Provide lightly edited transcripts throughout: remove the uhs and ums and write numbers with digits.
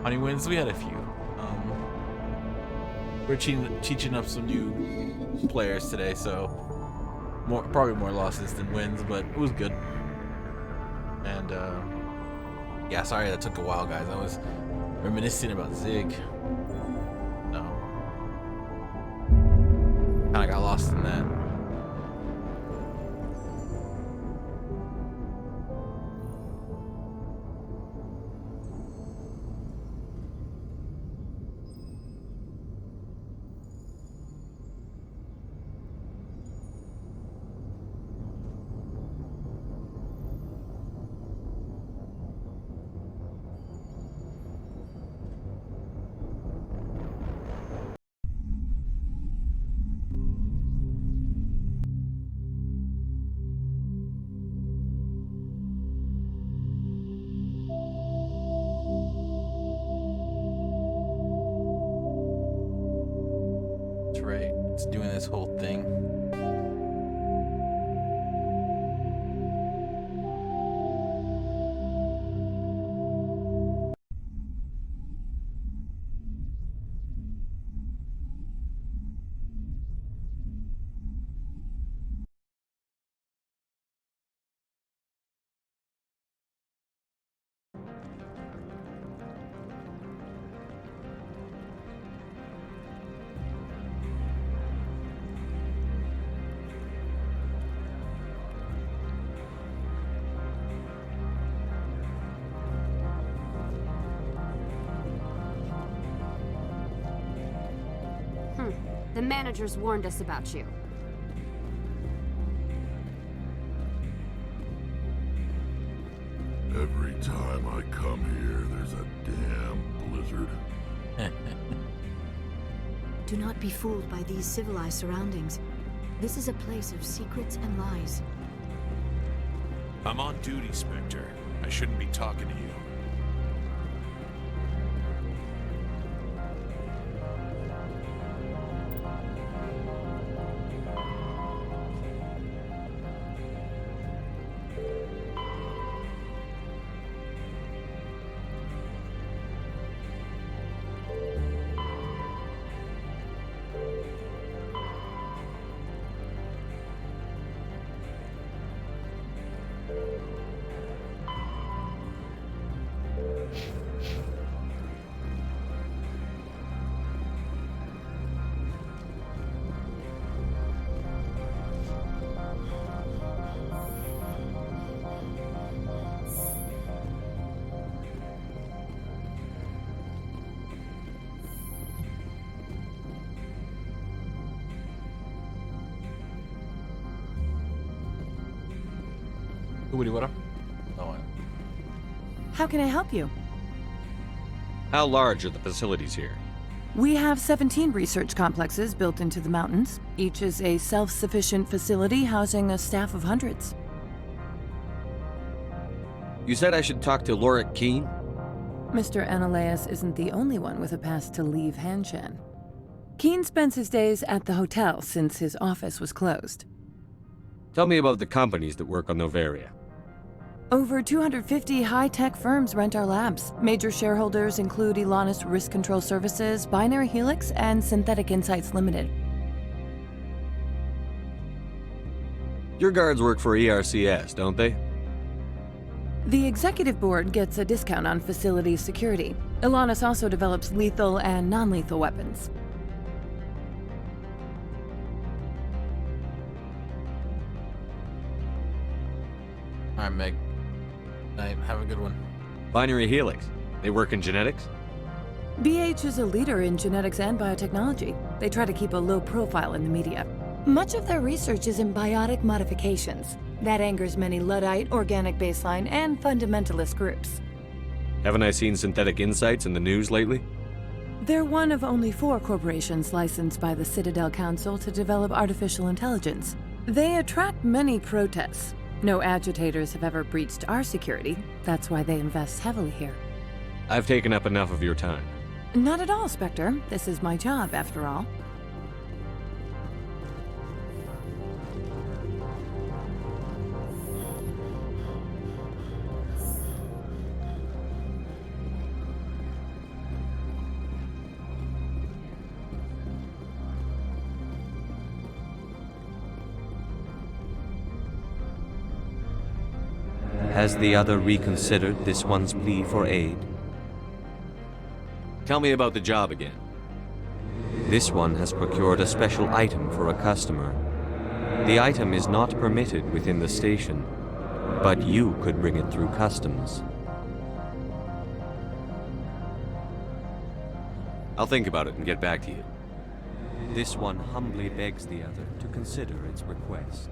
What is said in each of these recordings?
Honey wins, we had a few. We're teaching up some new players today, so probably more losses than wins, but it was good. And yeah, sorry that took a while, guys. I was reminiscing about Zig. No, kind of got lost in that. Right, it's doing this whole thing. The managers warned us about you. Every time I come here, there's a damn blizzard. Do not be fooled by these civilized surroundings. This is a place of secrets and lies. I'm on duty, Spectre. I shouldn't be talking to you. Woody, what up? Oh, How can I help you? How large are the facilities here? We have 17 research complexes built into the mountains. Each is a self-sufficient facility housing a staff of hundreds. You said I should talk to Lorik Keene? Mr. Ananias isn't the only one with a pass to leave Hanshan. Keene spends his days at the hotel since his office was closed. Tell me about the companies that work on Novaria. Over 250 high-tech firms rent our labs. Major shareholders include Elanis Risk Control Services, Binary Helix, and Synthetic Insights Limited. Your guards work for ERCS, don't they? The executive board gets a discount on facility security. Elanis also develops lethal and non-lethal weapons. all right, Meg. Night. Have a good one. Binary Helix. They work in genetics? BH is a leader in genetics and biotechnology. They try to keep a low profile in the media. Much of their research is in biotic modifications. That angers many Luddite, organic baseline, and fundamentalist groups. Haven't I seen Synthetic Insights in the news lately? They're one of only 4 corporations licensed by the Citadel Council to develop artificial intelligence. They attract many protests. No agitators have ever breached our security. That's why they invest heavily here. I've taken up enough of your time. Not at all, Spectre. This is my job, after all. Has the other reconsidered this one's plea for aid? Tell me about the job again. This one has procured a special item for a customer. The item is not permitted within the station, but you could bring it through customs. I'll think about it and get back to you. This one humbly begs the other to consider its request.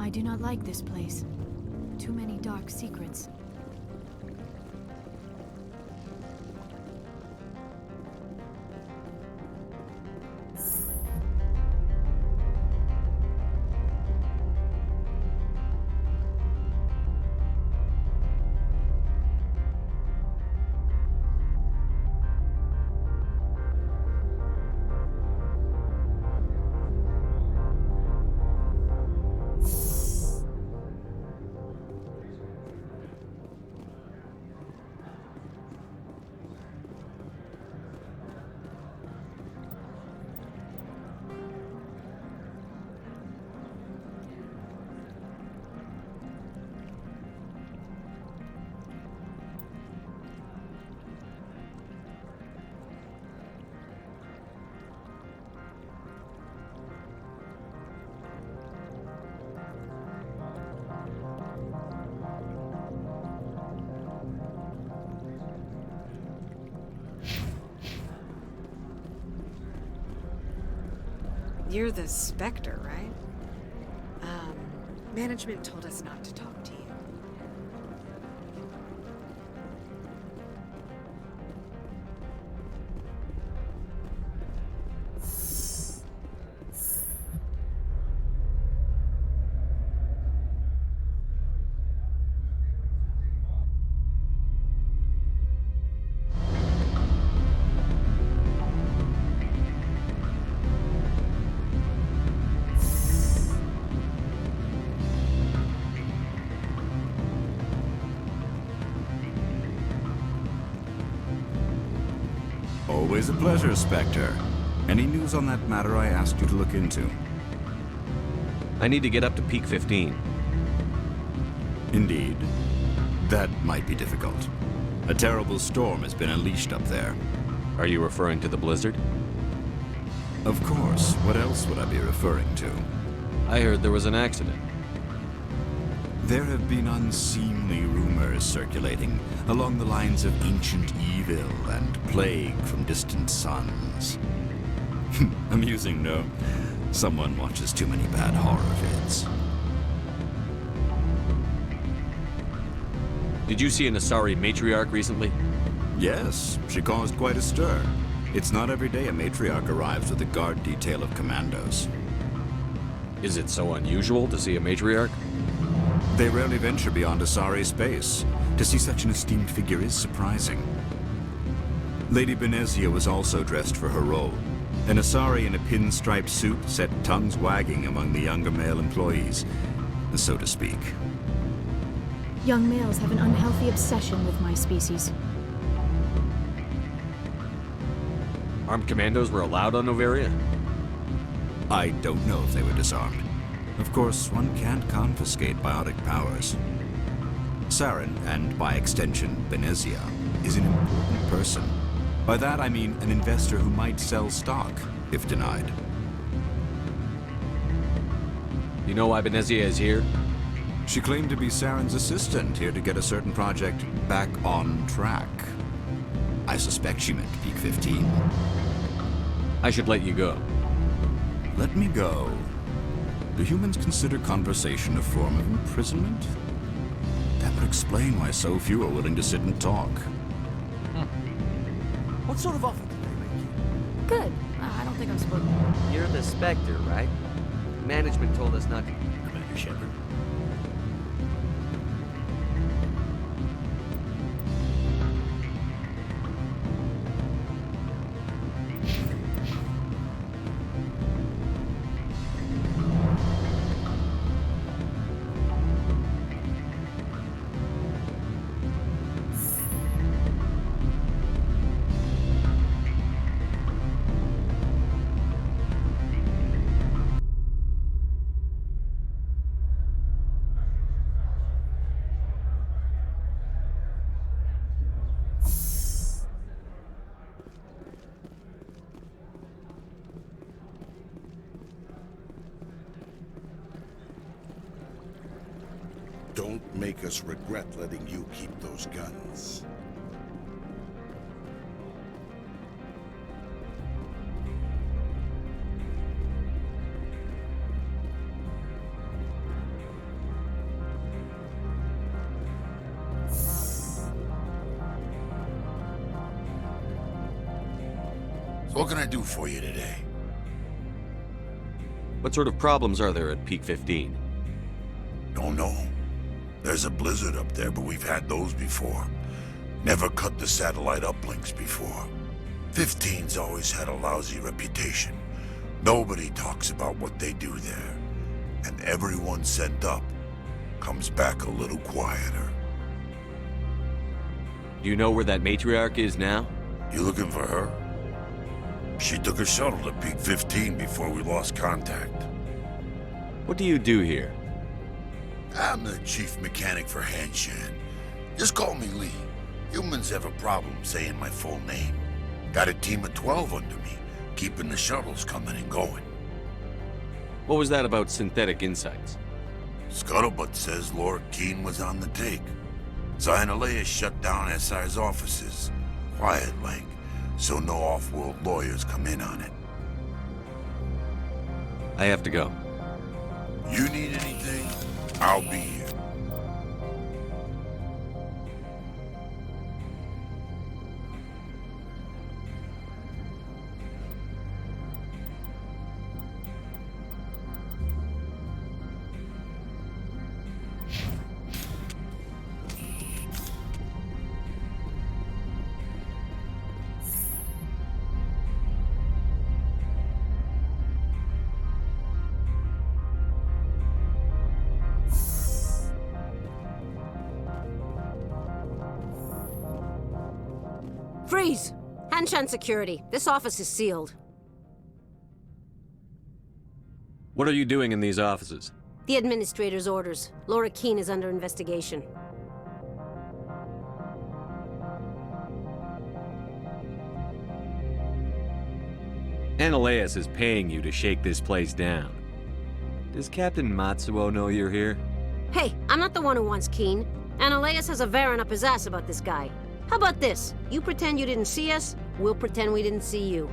I do not like this place. Too many dark secrets. You're the Spectre, right? Management told us not to talk to you. Always a pleasure, Spectre. Any news on that matter I asked you to look into? I need to get up to peak 15. Indeed. That might be difficult. A terrible storm has been unleashed up there. Are you referring to the blizzard? Of course. What else would I be referring to? I heard there was an accident. There have been unseemly rumors circulating along the lines of ancient evil and plague from distant suns. Amusing, no? Someone watches too many bad horror vids. Did you see an Asari matriarch recently? Yes, she caused quite a stir. It's not every day a matriarch arrives with a guard detail of commandos. Is it so unusual to see a matriarch? They rarely venture beyond Asari space. To see such an esteemed figure is surprising. Lady Benezia was also dressed for her role. An Asari in a pinstriped suit set tongues wagging among the younger male employees, so to speak. Young males have an unhealthy obsession with my species. Armed commandos were allowed on Noveria? I don't know if they were disarmed. Of course, one can't confiscate biotic powers. Saren, and by extension, Benezia, is an important person. By that I mean an investor who might sell stock, if denied. You know why Benezia is here? She claimed to be Saren's assistant, here to get a certain project back on track. I suspect she meant Peak 15. I should let you go. Let me go. Do humans consider conversation a form of imprisonment? That would explain why so few are willing to sit and talk. What sort of offer did they make you? Good. I don't think I'm supposed to. You're the Spectre, right? Management told us not to. Commander Shepard. Don't make us regret letting you keep those guns. So what can I do for you today? What sort of problems are there at Peak 15? Don't know. There's a blizzard up there, but we've had those before. Never cut the satellite uplinks before. 15's always had a lousy reputation. Nobody talks about what they do there. And everyone sent up comes back a little quieter. Do you know where that matriarch is now? You looking for her? She took a shuttle to Peak 15 before we lost contact. What do you do here? I'm the chief mechanic for Hanshan. Just call me Lee. Humans have a problem saying my full name. Got a team of 12 under me, keeping the shuttles coming and going. What was that about synthetic insights? Scuttlebutt says Laura Keene was on the take. Zionalea shut down SI's offices. Quiet like, so no off-world lawyers come in on it. I have to go. You need anything? I'll be here. Freeze! Hanshan security. This office is sealed. What are you doing in these offices? The administrator's orders. Laura Keene is under investigation. Ananias is paying you to shake this place down. Does Captain Matsuo know you're here? Hey, I'm not the one who wants Keene. Ananias has a Varen up his ass about this guy. How about this? You pretend you didn't see us, we'll pretend we didn't see you.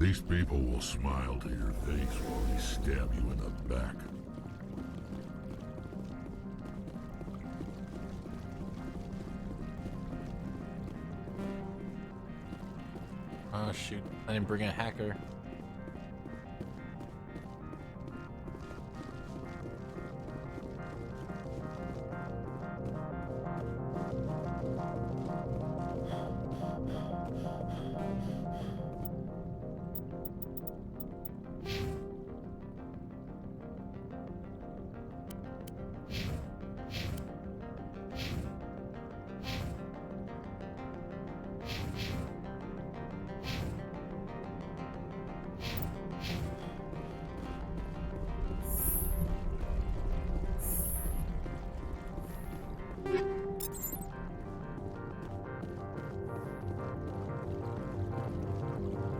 These people will smile to your face while they stab you in the back. Oh shoot, I didn't bring a hacker.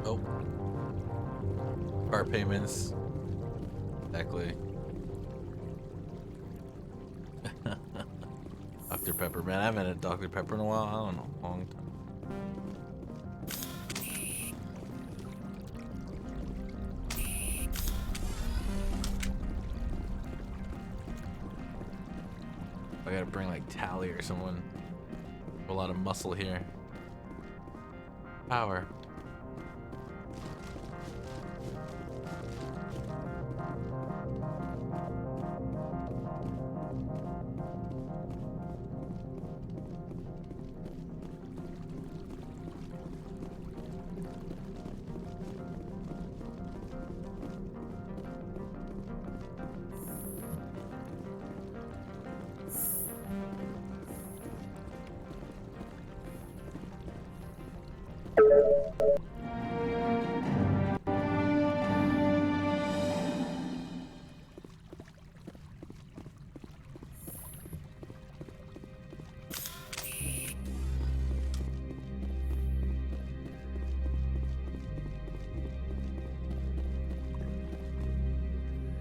Oh. Car payments. Exactly. Dr. Pepper, man. I haven't had Dr. Pepper in a while. I don't know. Long time. I gotta bring like Tally or someone. A lot of muscle here. Power.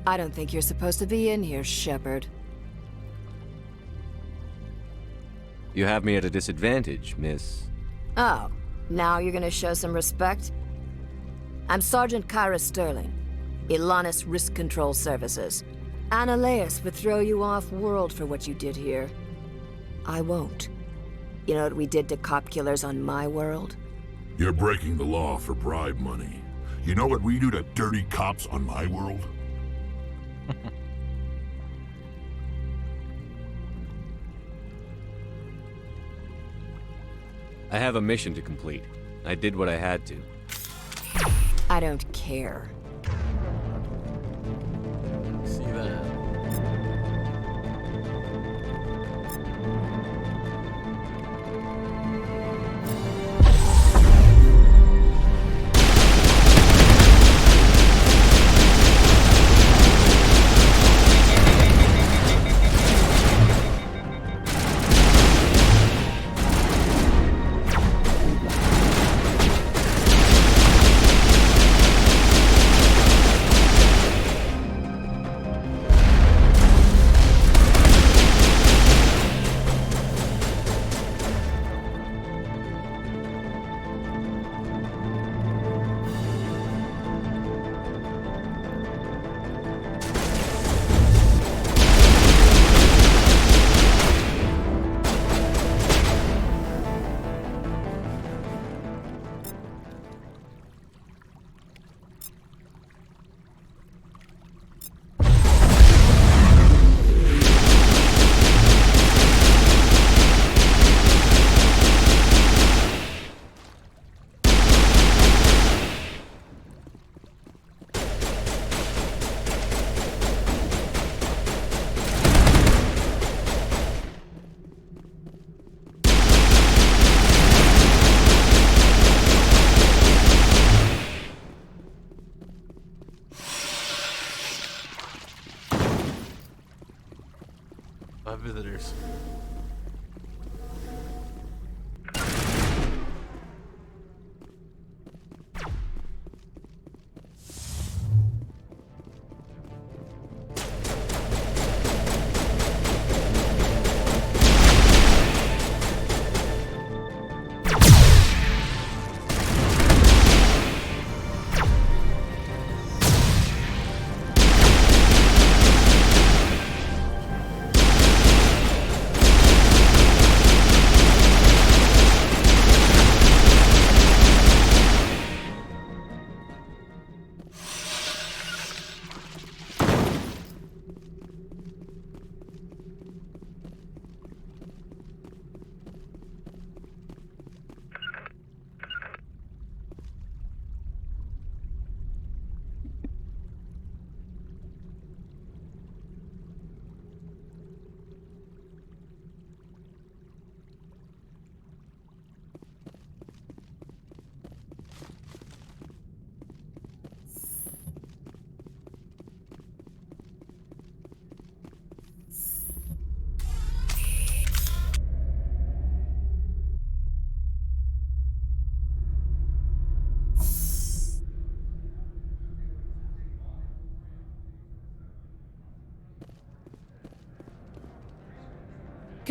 I don't think you're supposed to be in here, Shepard. You have me at a disadvantage, miss. Oh, now you're gonna show some respect? I'm Sergeant Kyra Sterling, Ilanis Risk Control Services. Ananias would throw you off-world for what you did here. I won't. You know what we did to cop killers on my world? You're breaking the law for bribe money. You know what we do to dirty cops on my world? I have a mission to complete. I did what I had to. I don't care. See that?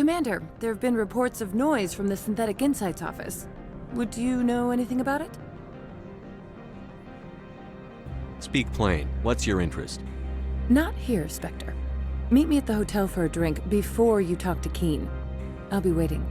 Commander, there have been reports of noise from the Synthetic Insights office. Would you know anything about it? Speak plain. What's your interest? Not here, Spectre. Meet me at the hotel for a drink before you talk to Keen. I'll be waiting.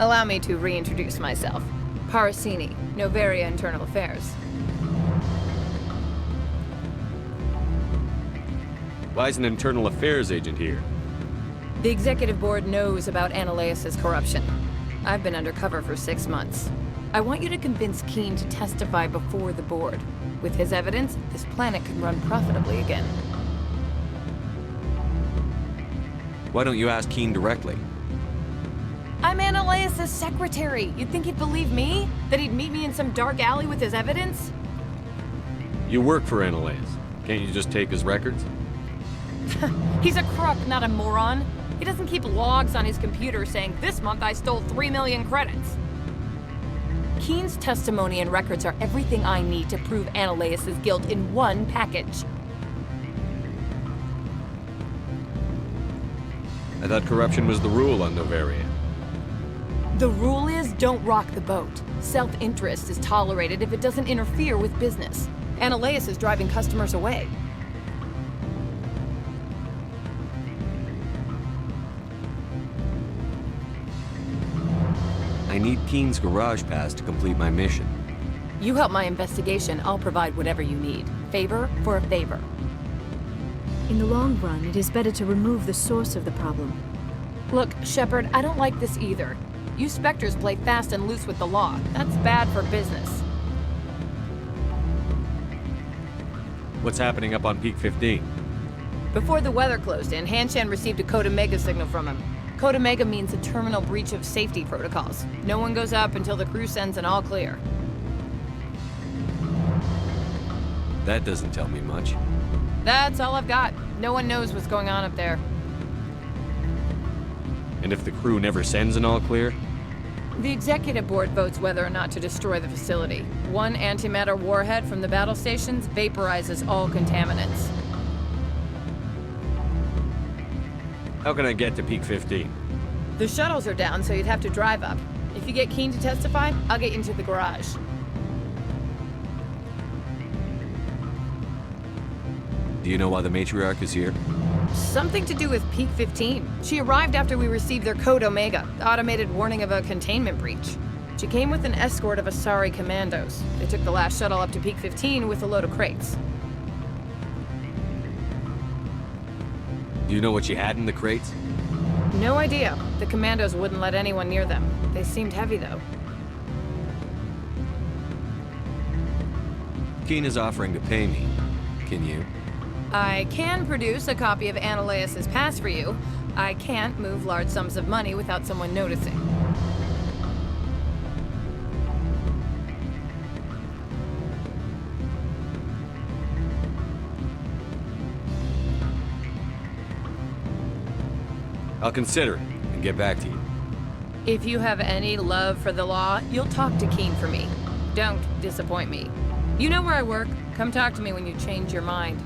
Allow me to reintroduce myself. Parasini, Novaria Internal Affairs. Why is an internal affairs agent here? The executive board knows about Ananias' corruption. I've been undercover for 6 months. I want you to convince Keen to testify before the board. With his evidence, this planet can run profitably again. Why don't you ask Keen directly? I'm Ananias' secretary. You'd think he'd believe me? That he'd meet me in some dark alley with his evidence? You work for Ananias. Can't you just take his records? He's a crook, not a moron. He doesn't keep logs on his computer saying, this month I stole 3 million credits. Keen's testimony and records are everything I need to prove Ananias' guilt in one package. I thought corruption was the rule on Novaria. The rule is, don't rock the boat. Self-interest is tolerated if it doesn't interfere with business. Ananias is driving customers away. I need Keen's garage pass to complete my mission. You help my investigation, I'll provide whatever you need. Favor for a favor. In the long run, it is better to remove the source of the problem. Look, Shepard, I don't like this either. You Spectres play fast and loose with the law. That's bad for business. What's happening up on Peak 15? Before the weather closed in, Hanshan received a Code Omega signal from him. Code Omega means a terminal breach of safety protocols. No one goes up until the crew sends an all clear. That doesn't tell me much. That's all I've got. No one knows what's going on up there. And if the crew never sends an all clear? The executive board votes whether or not to destroy the facility. One antimatter warhead from the battle stations vaporizes all contaminants. How can I get to Peak 15? The shuttles are down, so you'd have to drive up. If you get Keen to testify, I'll get you into the garage. Do you know why the matriarch is here? Something to do with Peak 15. She arrived after we received their Code Omega, automated warning of a containment breach. She came with an escort of Asari commandos. They took the last shuttle up to Peak 15 with a load of crates. Do you know what she had in the crates? No idea. The commandos wouldn't let anyone near them. They seemed heavy, though. Keen is offering to pay me. Can you? I can produce a copy of Ananias' pass for you. I can't move large sums of money without someone noticing. I'll consider it. and get back to you. If you have any love for the law, you'll talk to Keen for me. Don't disappoint me. You know where I work. Come talk to me when you change your mind.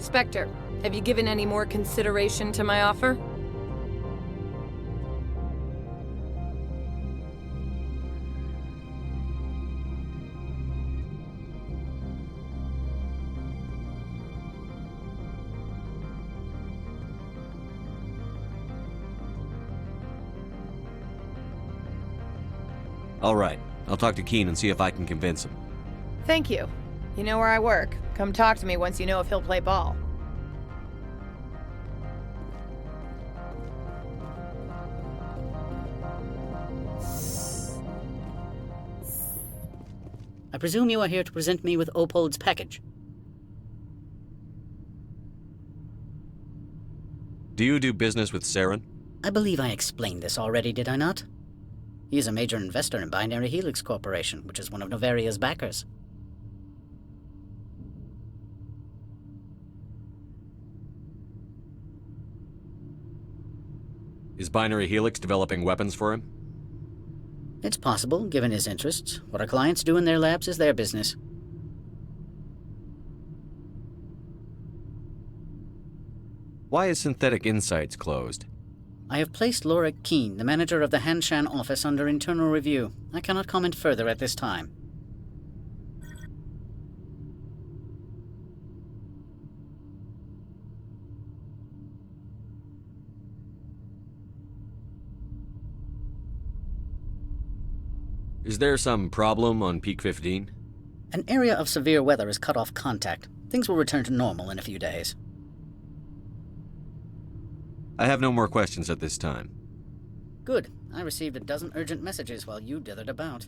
Spectre, have you given any more consideration to my offer? All right, I'll talk to Keen and see if I can convince him. Thank you. You know where I work. Come talk to me once you know if he'll play ball. I presume you are here to present me with Opold's package. Do you do business with Saren? I believe I explained this already, did I not? He is a major investor in Binary Helix Corporation, which is one of Novaria's backers. Is Binary Helix developing weapons for him? It's possible, given his interests. What our clients do in their labs is their business. Why is Synthetic Insights closed? I have placed Laura Keen, the manager of the Hanshan office, under internal review. I cannot comment further at this time. Is there some problem on Peak 15? An area of severe weather has cut off contact. Things will return to normal in a few days. I have no more questions at this time. Good. I received a dozen urgent messages while you dithered about.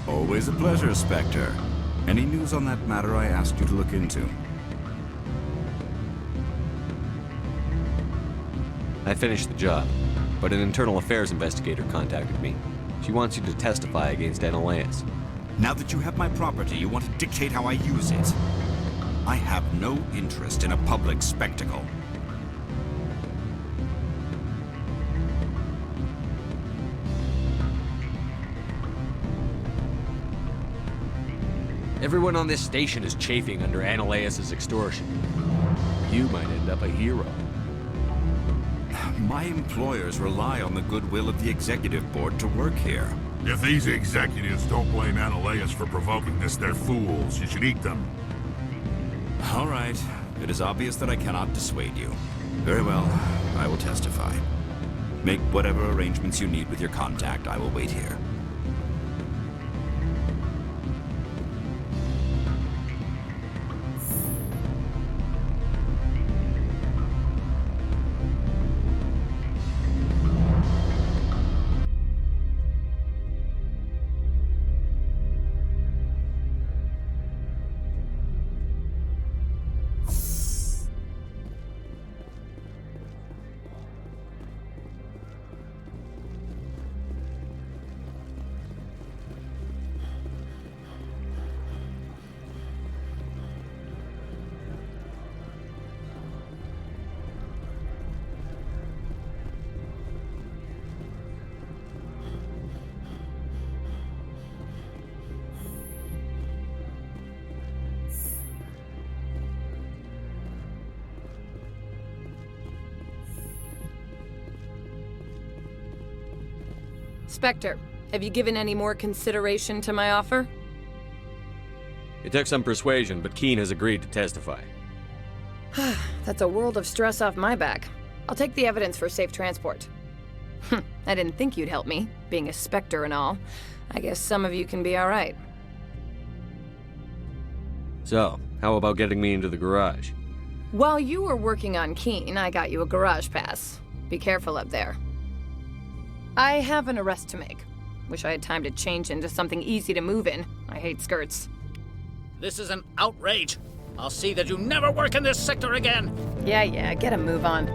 Always a pleasure, Spectre. Any news on that matter I asked you to look into? I finished the job, but an internal affairs investigator contacted me. She wants you to testify against Analaeus. Now that you have my property, you want to dictate how I use it. I have no interest in a public spectacle. Everyone on this station is chafing under Analaeus' extortion. You might end up a hero. My employers rely on the goodwill of the executive board to work here. If these executives don't blame Analaeus for provoking this, they're fools. You should eat them. All right. It is obvious that I cannot dissuade you. Very well. I will testify. Make whatever arrangements you need with your contact. I will wait here. Spectre, have you given any more consideration to my offer? It took some persuasion, but Keen has agreed to testify. That's a world of stress off my back. I'll take the evidence for safe transport. I didn't think you'd help me, being a Spectre and all. I guess some of you can be alright. So, how about getting me into the garage? While you were working on Keen, I got you a garage pass. Be careful up there. I have an arrest to make. Wish I had time to change into something easy to move in. I hate skirts. This is an outrage. I'll see that you never work in this sector again. Yeah, get a move on.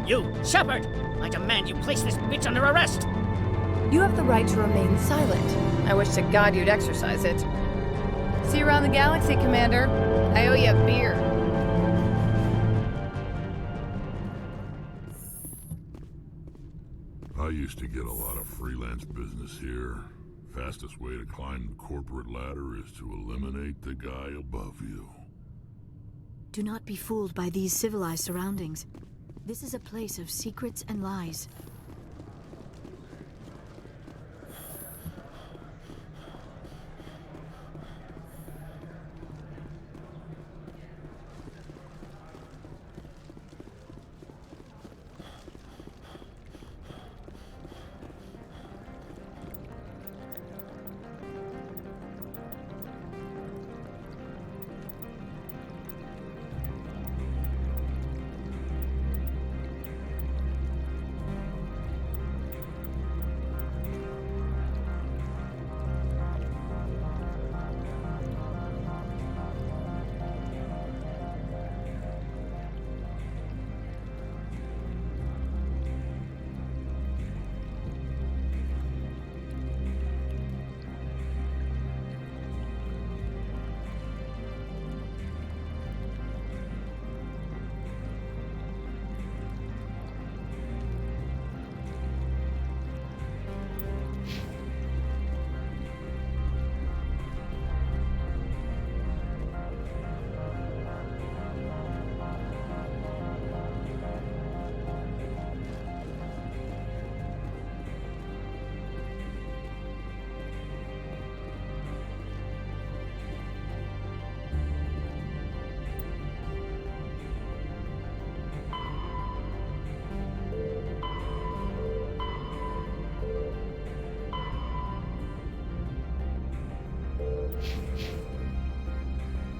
You, Shepard! I demand you place this bitch under arrest! You have the right to remain silent. I wish to God you'd exercise it. See you around the galaxy, Commander. I owe you a beer. I used to get a lot of freelance business here. Fastest way to climb the corporate ladder is to eliminate the guy above you. Do not be fooled by these civilized surroundings. This is a place of secrets and lies.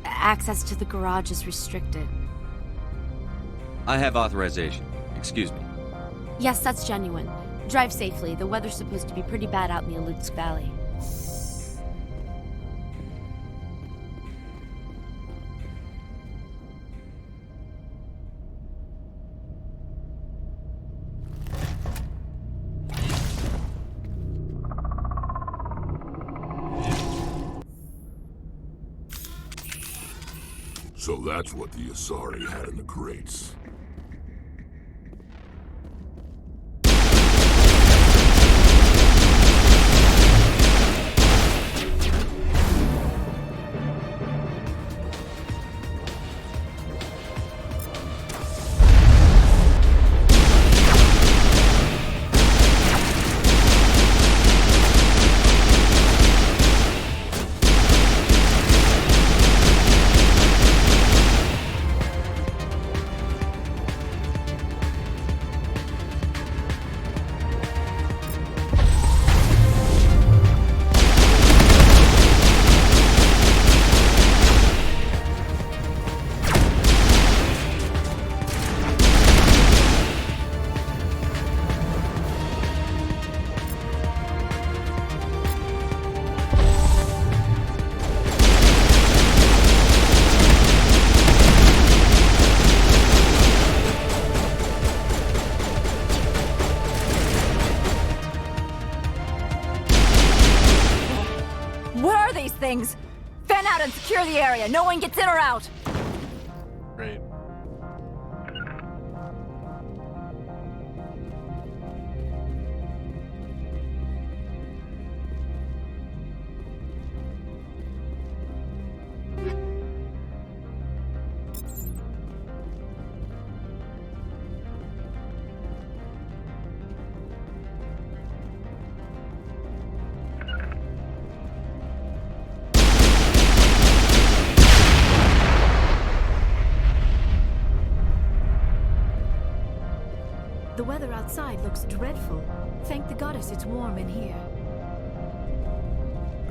Access to the garage is restricted. I have authorization. Excuse me. Yes, that's genuine. Drive safely. The weather's supposed to be pretty bad out in the Alutsk Valley. So that's what the Asari had in the crates. What are these things? Fan out and secure the area. No one gets in or out. Great. The weather outside looks dreadful. Thank the goddess it's warm in here.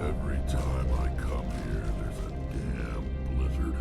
Every time I come here, there's a damn blizzard.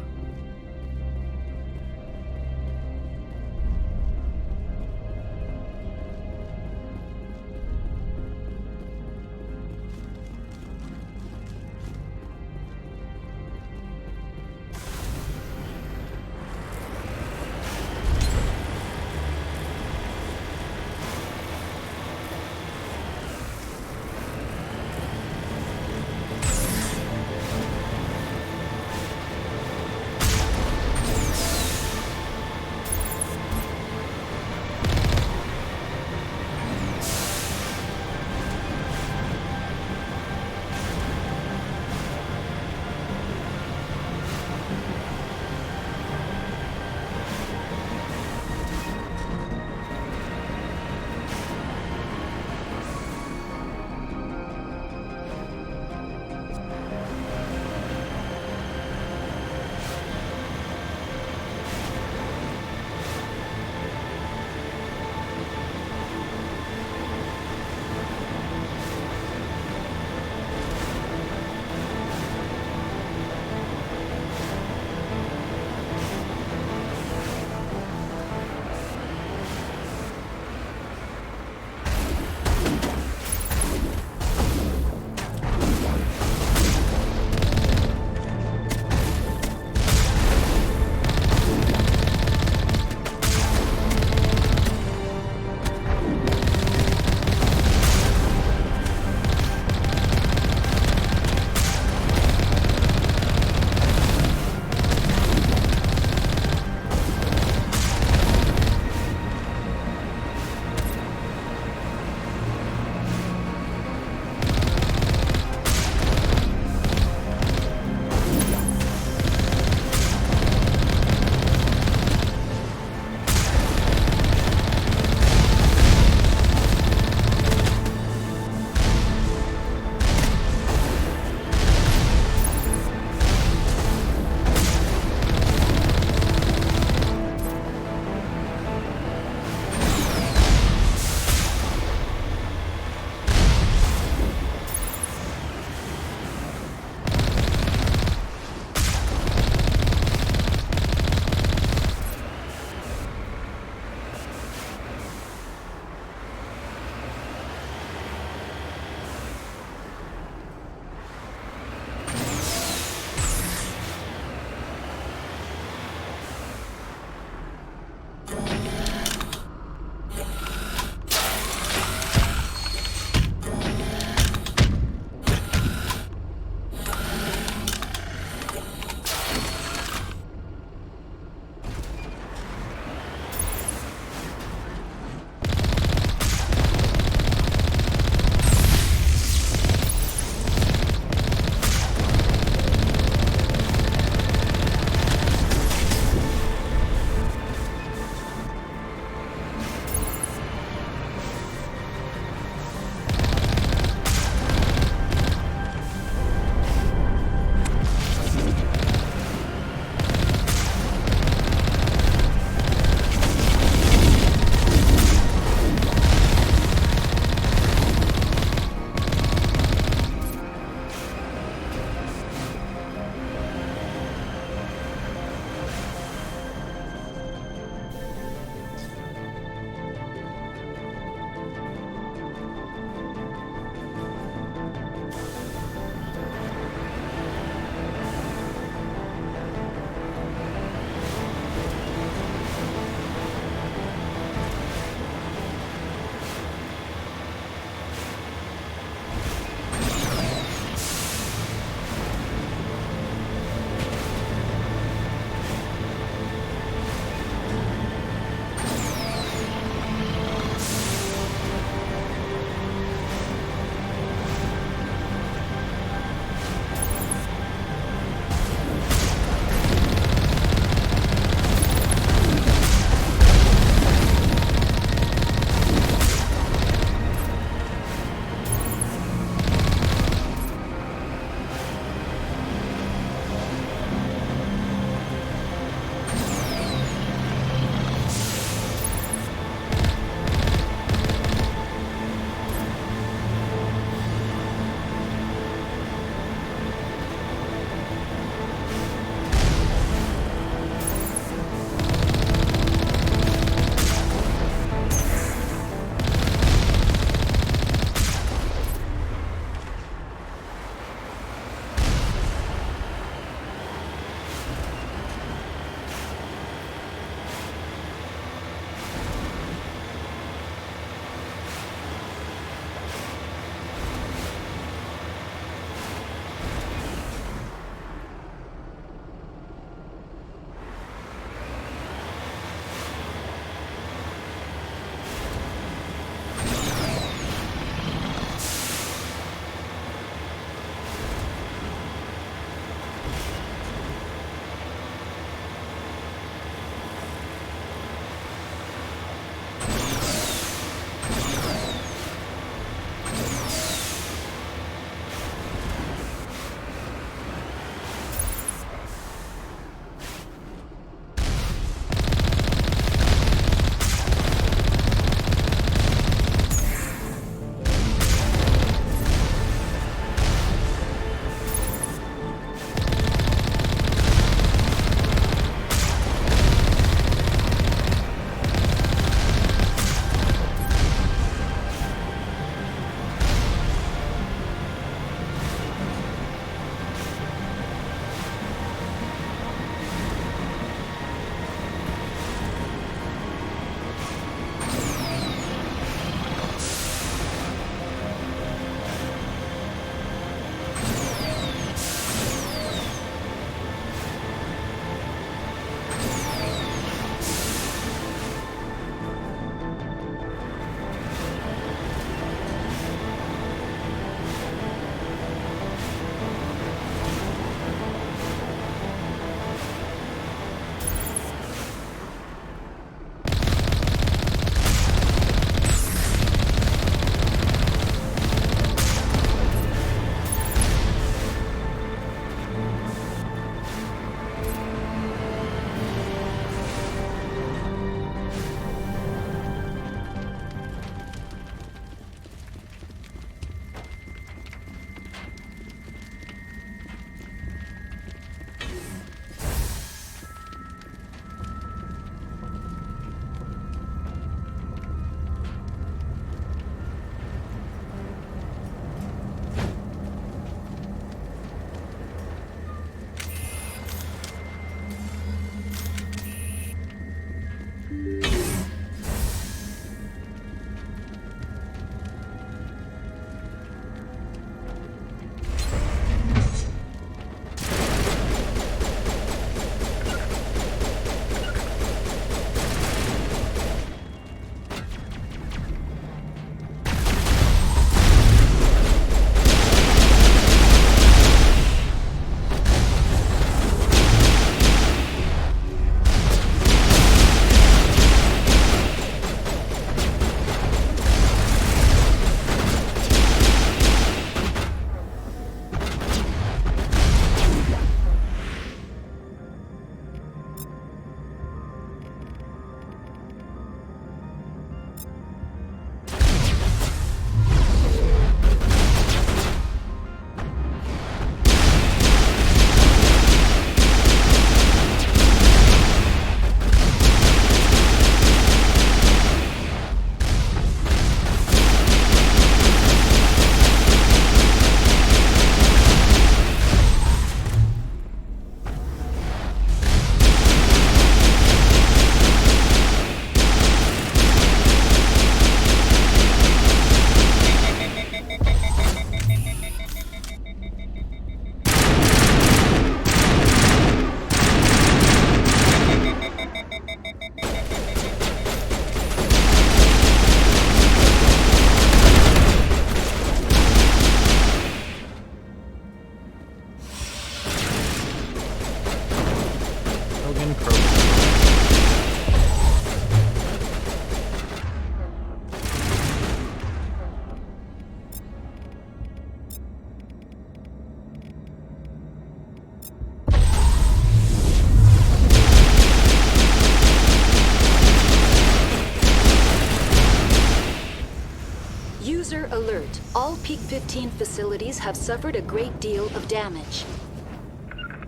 15 facilities have suffered a great deal of damage.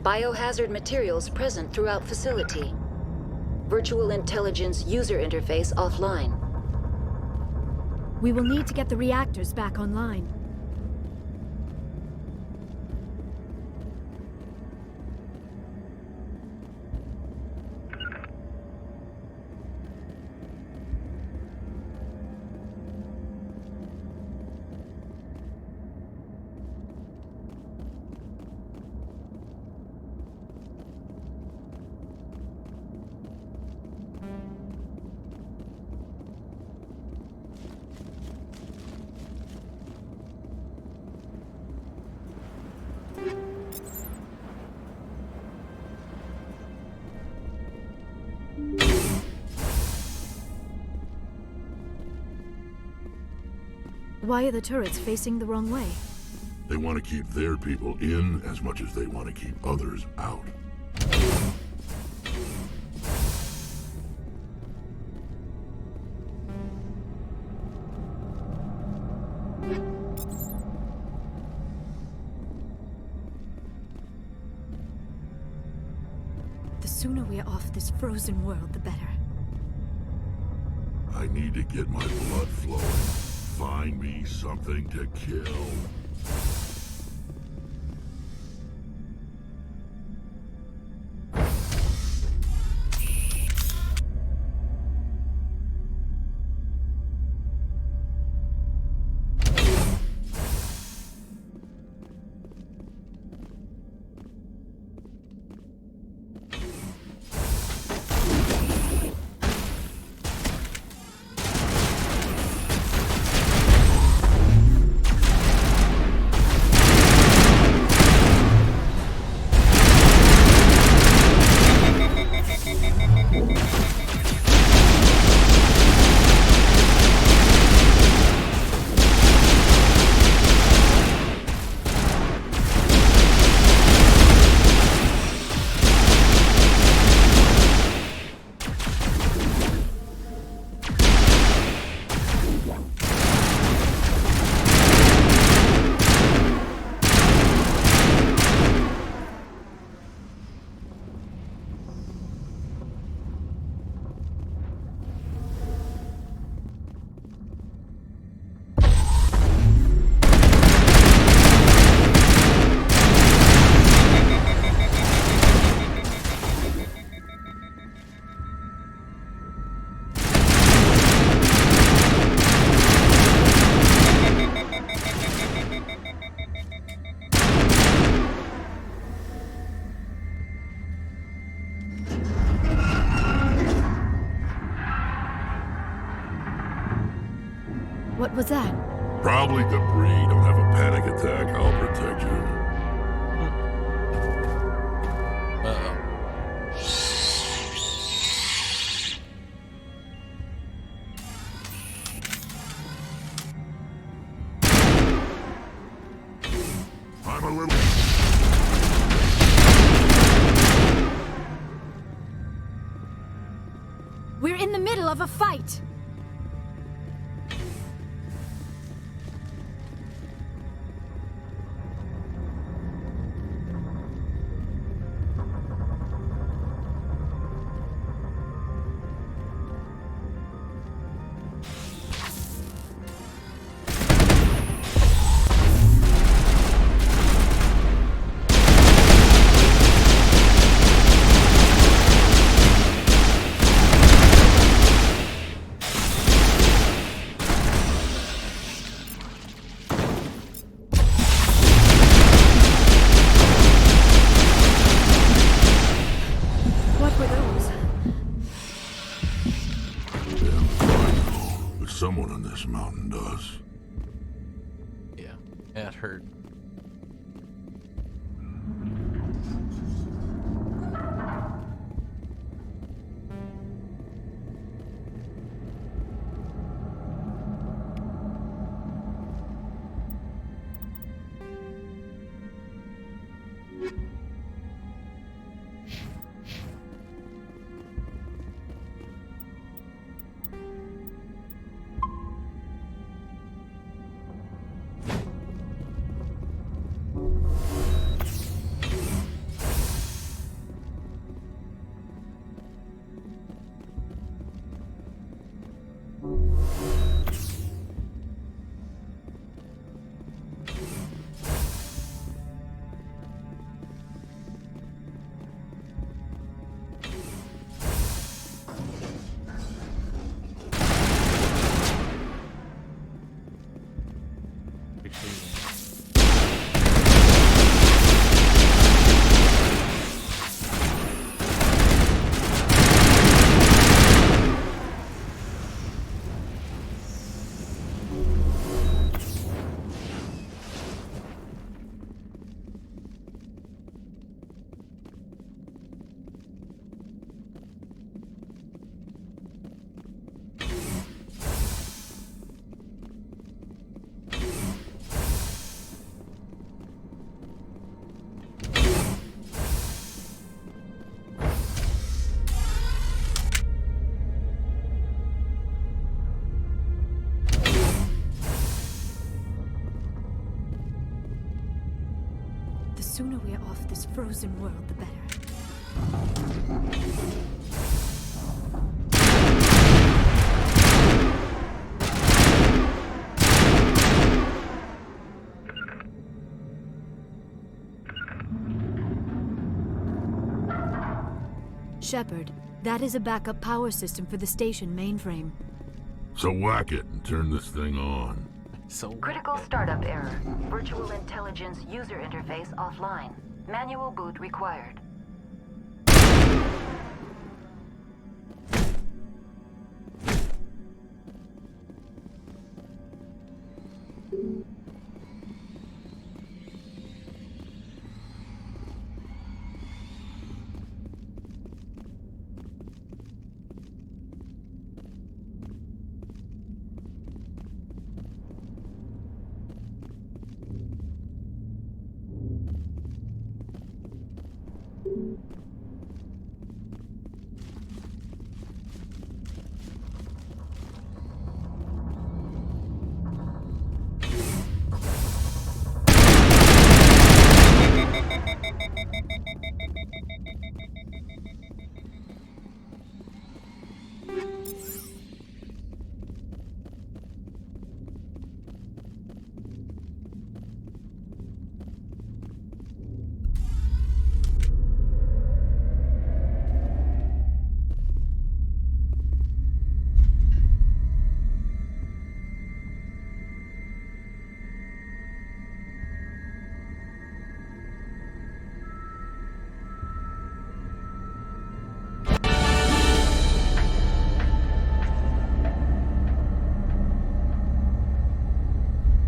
Biohazard materials present throughout facility. Virtual intelligence user interface offline. We will need to get the reactors back online. Why are the turrets facing the wrong way? They want to keep their people in as much as they want to keep others out. The sooner we are off this frozen world, the better. I need to get my blood flowing. Find me something to kill. What was that? Probably debris. Don't have a panic attack. I'll protect you. Uh-oh. I'm a little... We're in the middle of a fight! Someone on this mountain does. Yeah, that hurt. sooner we're off this frozen world, the better. Shepard, that is a backup power system for the station mainframe. So whack it and turn this thing on. Critical startup error. Virtual intelligence user interface offline. Manual boot required.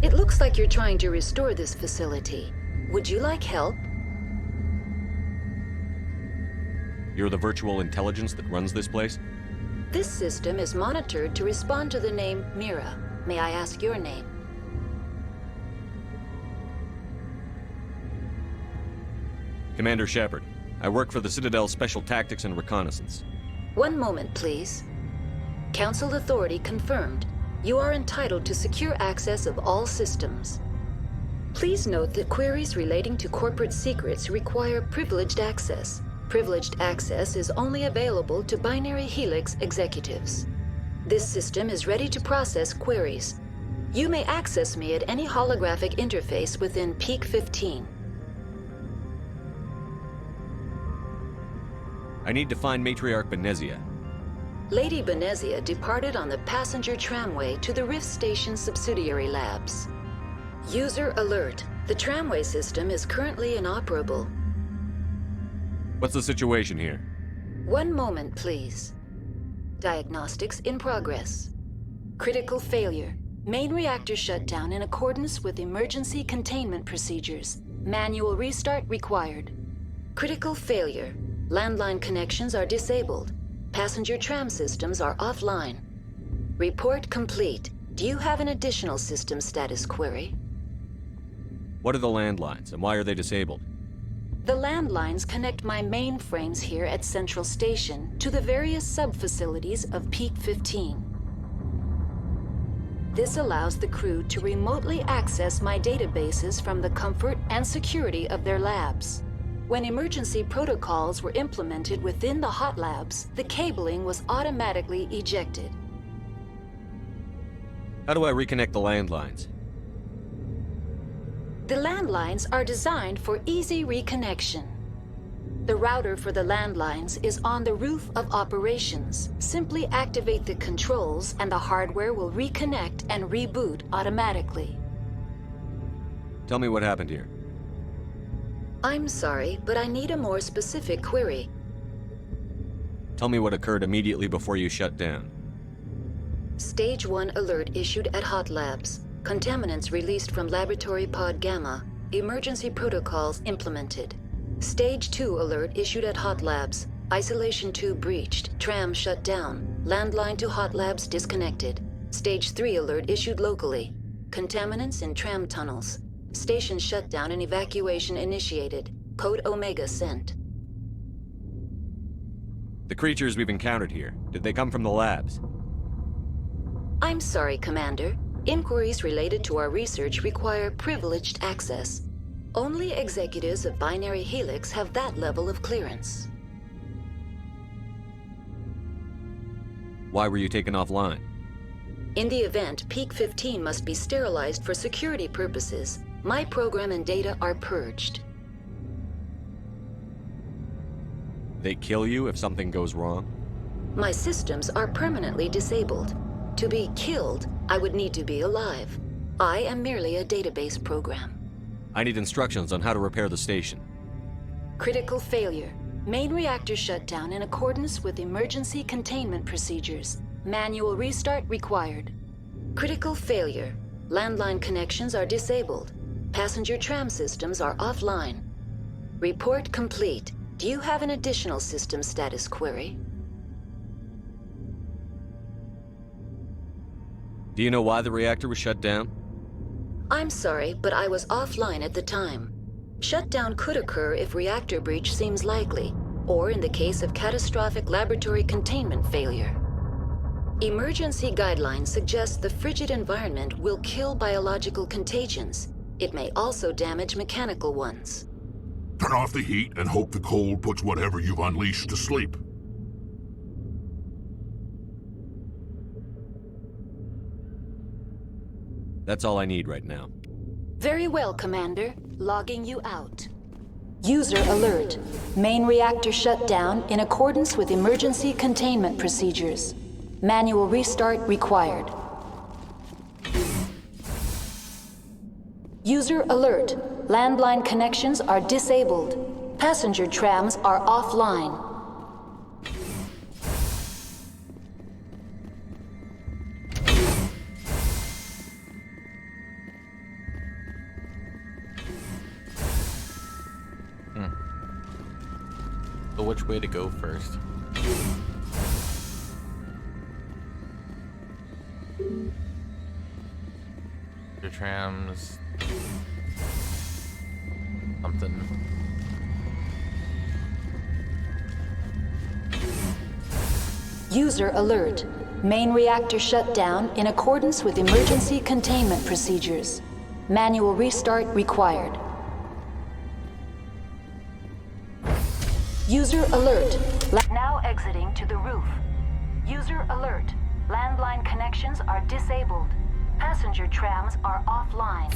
It looks like you're trying to restore this facility. Would you like help? You're the virtual intelligence that runs this place? This system is monitored to respond to the name Mira. May I ask your name? Commander Shepard. I work for the Citadel Special Tactics and Reconnaissance. One moment, please. Council authority confirmed. You are entitled to secure access of all systems. Please note that queries relating to corporate secrets require privileged access. Privileged access is only available to Binary Helix executives. This system is ready to process queries. You may access me at any holographic interface within Peak 15. I need to find Matriarch Benezia. Lady Benezia departed on the passenger tramway to the Rift Station subsidiary labs. User alert. The tramway system is currently inoperable. What's the situation here? One moment, please. Diagnostics in progress. Critical failure. Main reactor shut down in accordance with emergency containment procedures. Manual restart required. Critical failure. Landline connections are disabled. Passenger tram systems are offline. Report complete. Do you have an additional system status query? What are the landlines, and why are they disabled? The landlines connect my mainframes here at Central Station to the various sub-facilities of Peak 15. This allows the crew to remotely access my databases from the comfort and security of their labs. When emergency protocols were implemented within the hot labs, the cabling was automatically ejected. How do I reconnect the landlines? The landlines are designed for easy reconnection. The router for the landlines is on the roof of operations. Simply activate the controls and the hardware will reconnect and reboot automatically. Tell me what happened here. I'm sorry, but I need a more specific query. Tell me what occurred immediately before you shut down. Stage 1 alert issued at Hot Labs. Contaminants released from Laboratory Pod Gamma. Emergency protocols implemented. Stage 2 alert issued at Hot Labs. Isolation tube breached. Tram shut down. Landline to Hot Labs disconnected. Stage 3 alert issued locally. Contaminants in tram tunnels. Station shutdown and evacuation initiated. Code Omega sent. The creatures we've encountered here, did they come from the labs? I'm sorry, Commander. Inquiries related to our research require privileged access. Only executives of Binary Helix have that level of clearance. Why were you taken offline? In the event Peak 15 must be sterilized for security purposes, my program and data are purged. They kill you if something goes wrong? My systems are permanently disabled. To be killed, I would need to be alive. I am merely a database program. I need instructions on how to repair the station. Critical failure. Main reactor shut down in accordance with emergency containment procedures. Manual restart required. Critical failure. Landline connections are disabled. Passenger tram systems are offline. Report complete. Do you have an additional system status query? Do you know why the reactor was shut down? I'm sorry, but I was offline at the time. Shutdown could occur if reactor breach seems likely, or in the case of catastrophic laboratory containment failure. Emergency guidelines suggest the frigid environment will kill biological contagions. It may also damage mechanical ones. Turn off the heat and hope the cold puts whatever you've unleashed to sleep. That's all I need right now. Very well, Commander. Logging you out. User alert. Main reactor shut down in accordance with emergency containment procedures. Manual restart required. User alert. Landline connections are disabled. Passenger trams are offline. So which way to go first? Your trams... something. User alert. Main reactor shut down in accordance with emergency containment procedures. Manual restart required. User alert. Now exiting to the roof. User alert. Landline connections are disabled. Passenger trams are offline.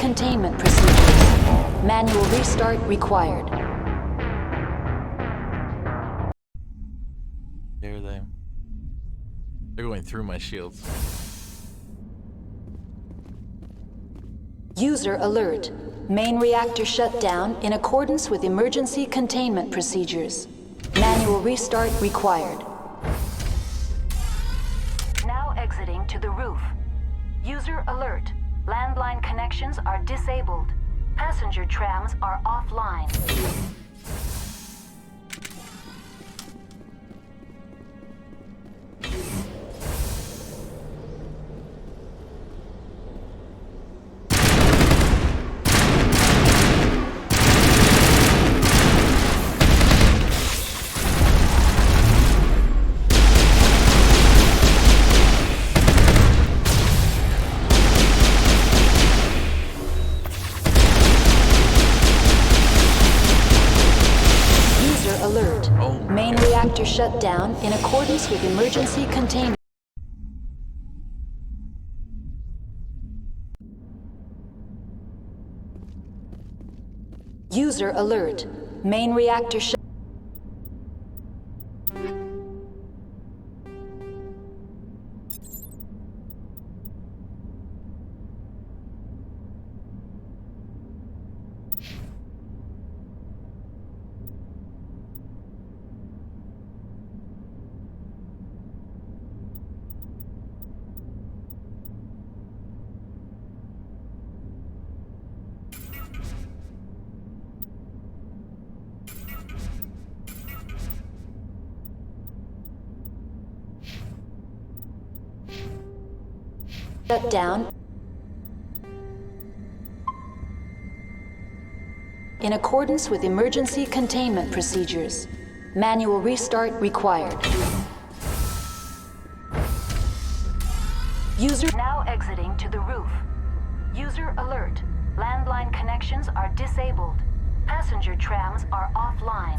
Containment procedures. Manual restart required. There they. They're going through my shields. User alert. Main reactor shut down in accordance with emergency containment procedures. Manual restart required. Now exiting to the roof. User alert. Landline connections are disabled. Passenger trams are offline. Alert. Main reactor shut down in accordance with emergency containment. User alert. Main reactor shut. Shut down in accordance with emergency containment procedures. Manual restart required. User now exiting to the roof. User alert. Landline connections are disabled. Passenger trams are offline.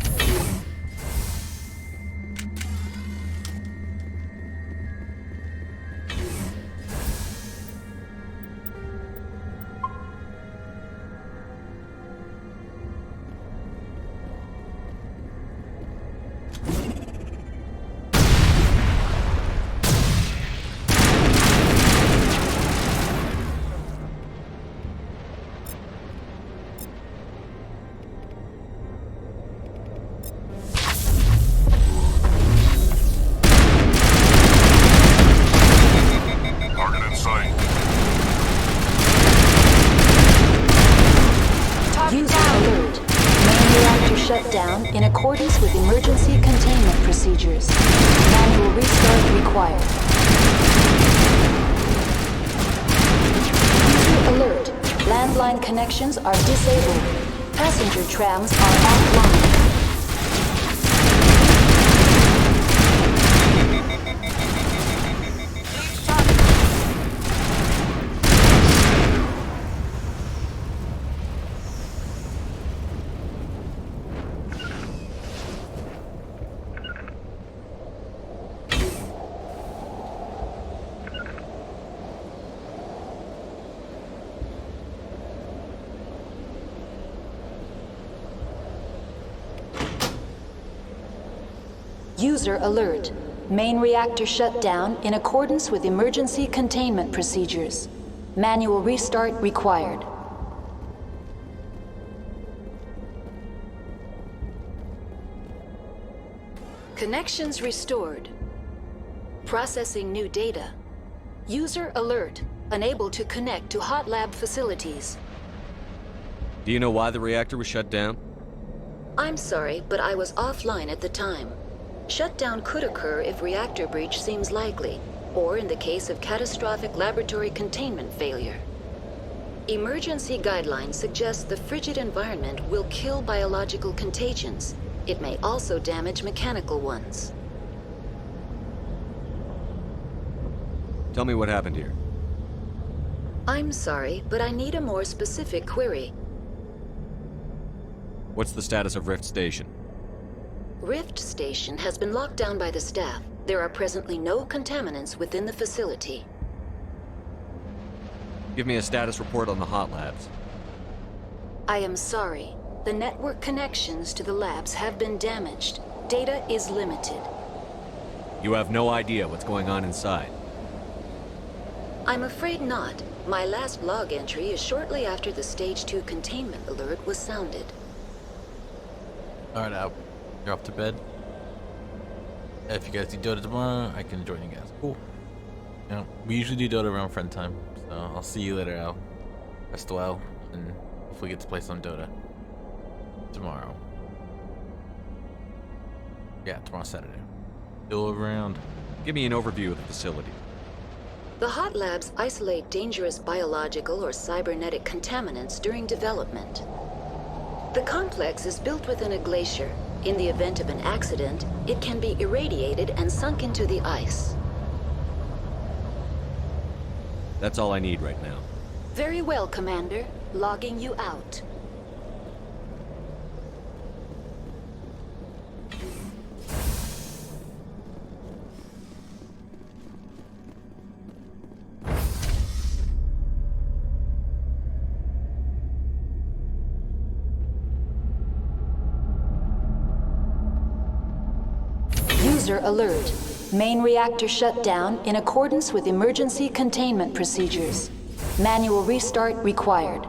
Shutdown in accordance with emergency containment procedures. Manual restart required. User alert. Landline connections are disabled. Passenger trams are offline. User alert. Main reactor shut down in accordance with emergency containment procedures. Manual restart required. Connections restored. Processing new data. User alert. Unable to connect to hot lab facilities. Do you know why the reactor was shut down? I'm sorry, but I was offline at the time. Shutdown could occur if reactor breach seems likely, or in the case of catastrophic laboratory containment failure. Emergency guidelines suggest the frigid environment will kill biological contagions. It may also damage mechanical ones. Tell me what happened here. I'm sorry, but I need a more specific query. What's the status of Rift Station? Rift Station has been locked down by the staff. There are presently no contaminants within the facility. Give me a status report on the hot labs. I am sorry. The network connections to the labs have been damaged. Data is limited. You have no idea what's going on inside. I'm afraid not. My last log entry is shortly after the Stage 2 containment alert was sounded. Alright, you're off to bed. If you guys do Dota tomorrow, I can join you guys. Cool. You know, we usually do Dota around friend time, so I'll see you later, Al. Rest well, and hopefully get to play some Dota tomorrow. Yeah, tomorrow's Saturday. Still around. Give me an overview of the facility. The hot labs isolate dangerous biological or cybernetic contaminants during development. The complex is built within a glacier. In the event of an accident, it can be irradiated and sunk into the ice. That's all I need right now. Very well, Commander. Logging you out. User alert. Main reactor shut down in accordance with emergency containment procedures. Manual restart required.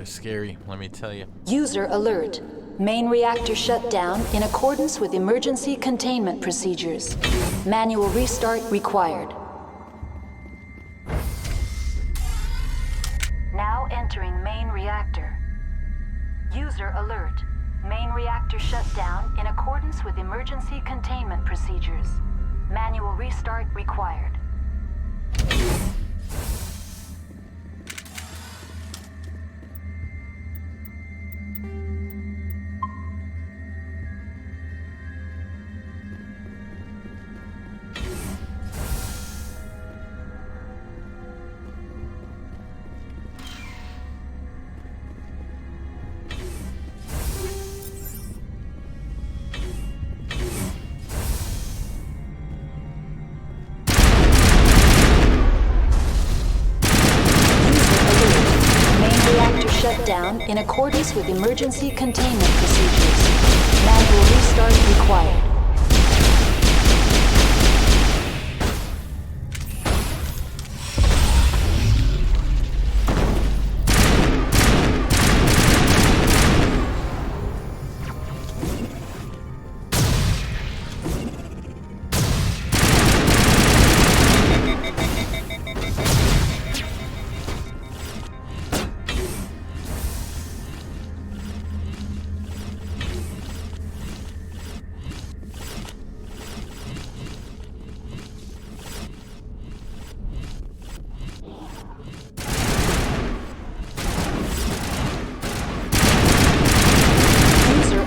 They're scary, let me tell you. User alert. Main reactor shut down in accordance with emergency containment procedures. Manual restart required. Now entering main reactor. User alert. Main reactor shut down in accordance with emergency containment procedures. Manual restart required. Shut down in accordance with emergency containment procedures. Manual restart required.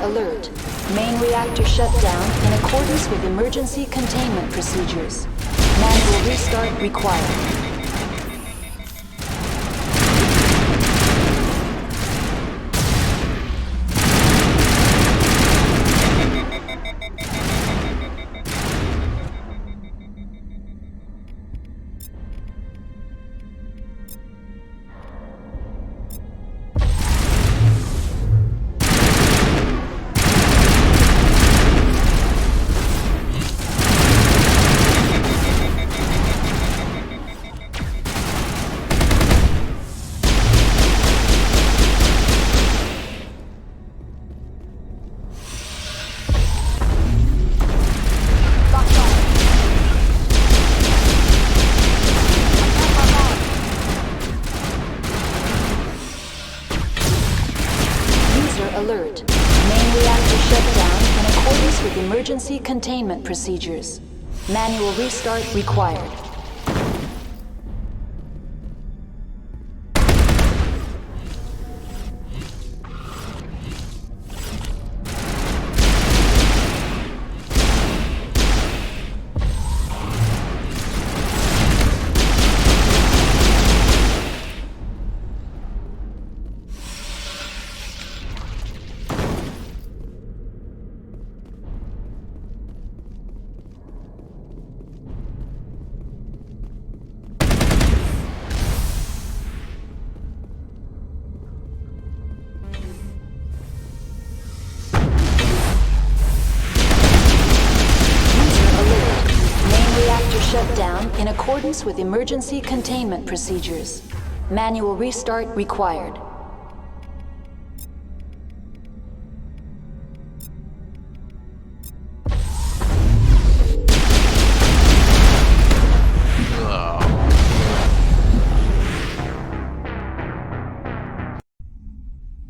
Alert. Main reactor shut down in accordance with emergency containment procedures. Manual restart required. Alert. Main reactor shut down in accordance with emergency containment procedures. Manual restart required. Shut down in accordance with emergency containment procedures. Manual restart required.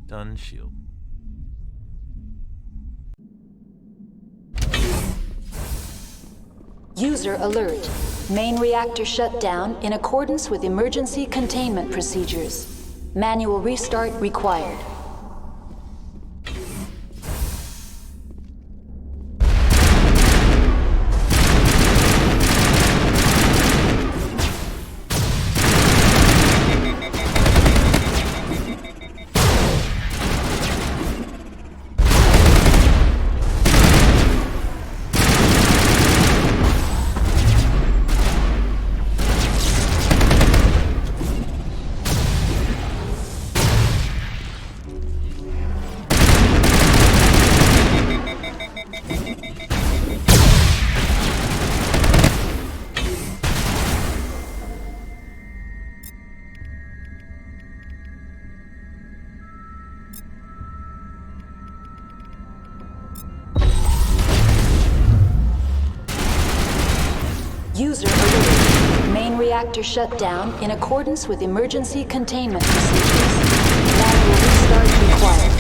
Done shield. User alert. Main reactor shut down in accordance with emergency containment procedures. Manual restart required. reactor shut down in accordance with emergency containment procedures. Manual restart required.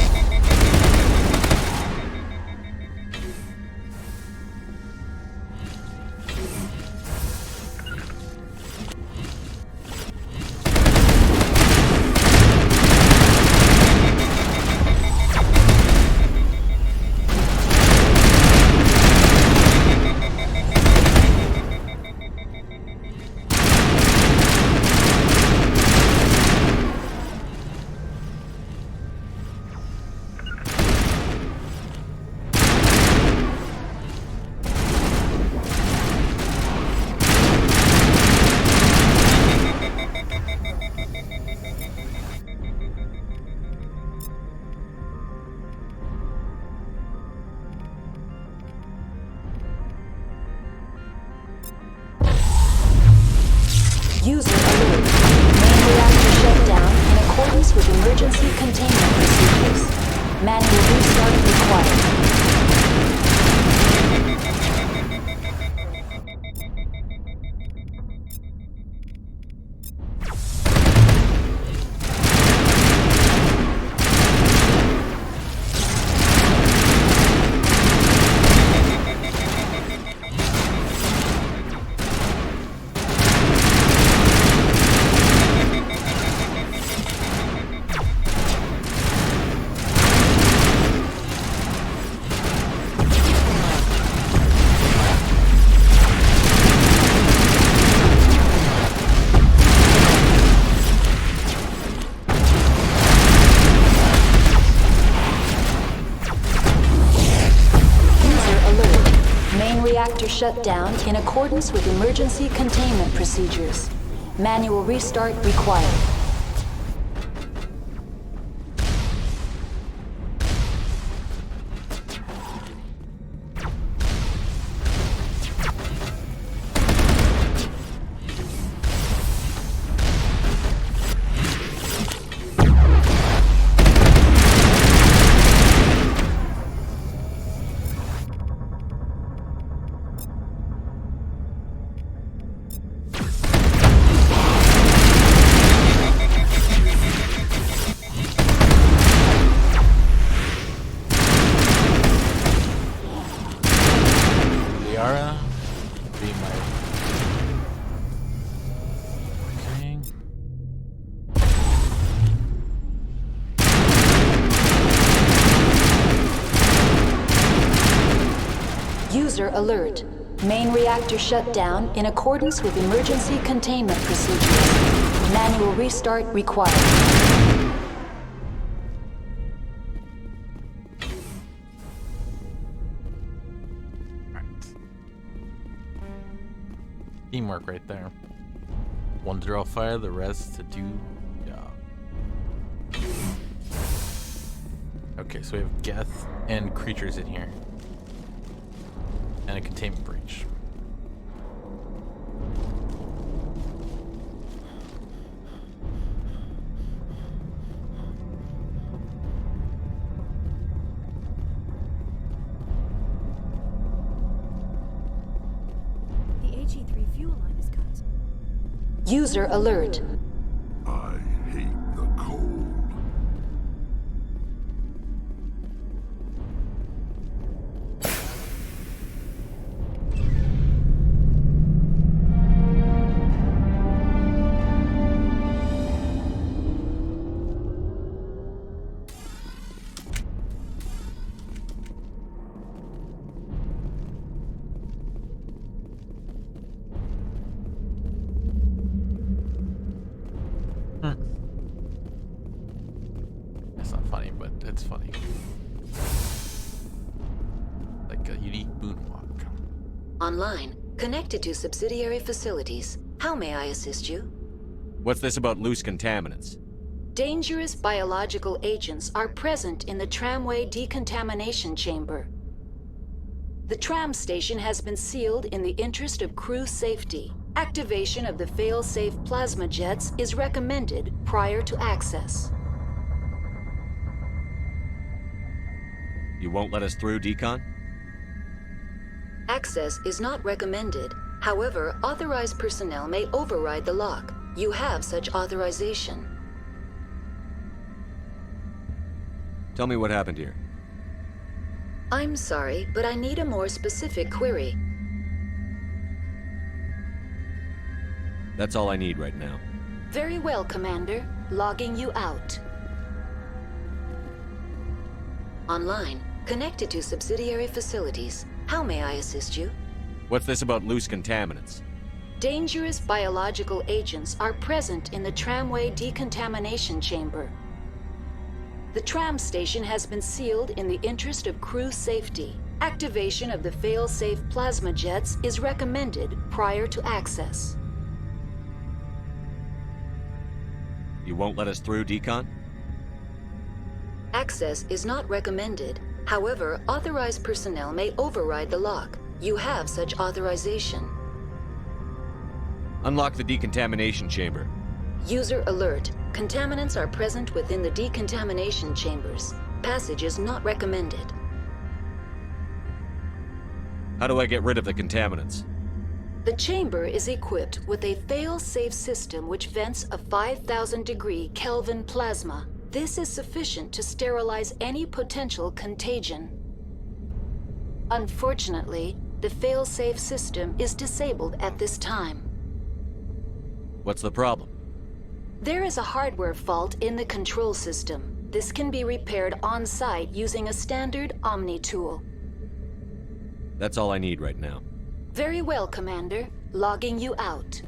User alert. Main reactor shut down in accordance with emergency containment procedures. Manual restart required. Reactor shut down in accordance with emergency containment procedures. Manual restart required. User alert. Main reactor shut down in accordance with emergency containment procedures. Manual restart required. Teamwork right there. One to draw fire, the rest to do job. Okay, so we have Geth and creatures in here. And a containment breach. The HE3 fuel line is cut. User alert. I hate the cold. That's not funny, but it's funny. Like a unique moonwalk. Online, connected to subsidiary facilities. How may I assist you? What's this about loose contaminants? Dangerous biological agents are present in the tramway decontamination chamber. The tram station has been sealed in the interest of crew safety. Activation of the fail-safe plasma jets is recommended prior to access. You won't let us through, Decon? Access is not recommended. However, authorized personnel may override the lock. You have such authorization. Tell me what happened here. I'm sorry, but I need a more specific query. That's all I need right now. Very well, Commander. Logging you out. Online. Connected to subsidiary facilities. How may I assist you? What's this about loose contaminants? Dangerous biological agents are present in the tramway decontamination chamber. The tram station has been sealed in the interest of crew safety. Activation of the fail-safe plasma jets is recommended prior to access. You won't let us through, Decon? Access is not recommended. However, authorized personnel may override the lock. You have such authorization. Unlock the decontamination chamber. User alert. Contaminants are present within the decontamination chambers. Passage is not recommended. How do I get rid of the contaminants? The chamber is equipped with a fail-safe system which vents a 5,000-degree Kelvin plasma. This is sufficient to sterilize any potential contagion. Unfortunately, the fail-safe system is disabled at this time. What's the problem? There is a hardware fault in the control system. This can be repaired on-site using a standard Omni tool. That's all I need right now. Very well, Commander. Logging you out.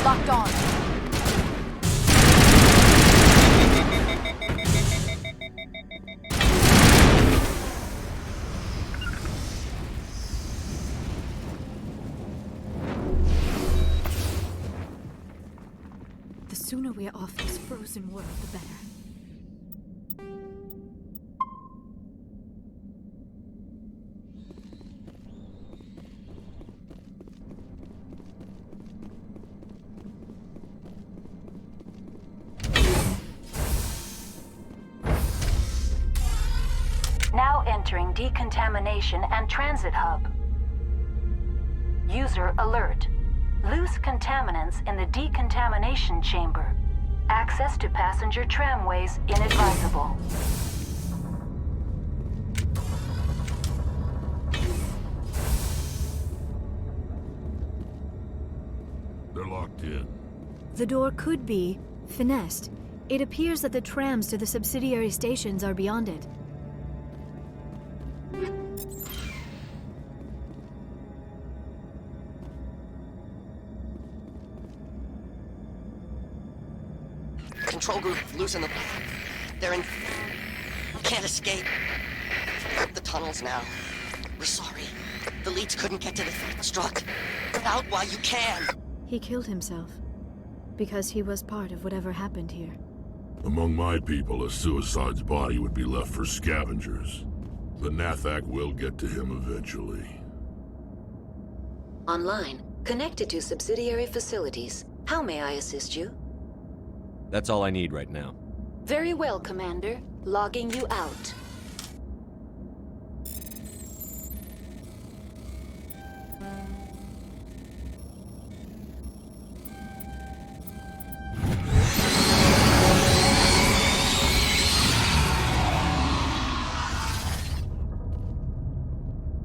Locked on. The sooner we're off this frozen world, the better. Now entering decontamination and transit hub. User alert. Loose contaminants in the decontamination chamber. Access to passenger tramways inadvisable. They're locked in. The door could be finessed. It appears that the trams to the subsidiary stations are beyond it. Control group, loosen them. They're in... Can't escape. The tunnels now. We're sorry. The leads couldn't get to the struck. Get out while you can. He killed himself because he was part of whatever happened here. Among my people, a suicide's body would be left for scavengers. The Nathak will get to him eventually. Online. Connected to subsidiary facilities. How may I assist you? That's all I need right now. Very well, Commander. Logging you out.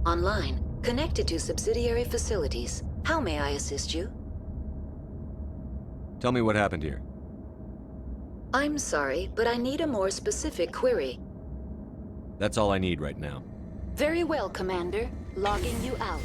Online. Connected to subsidiary facilities. How may I assist you? Tell me what happened here. I'm sorry, but I need a more specific query. That's all I need right now. Very well, Commander. Logging you out.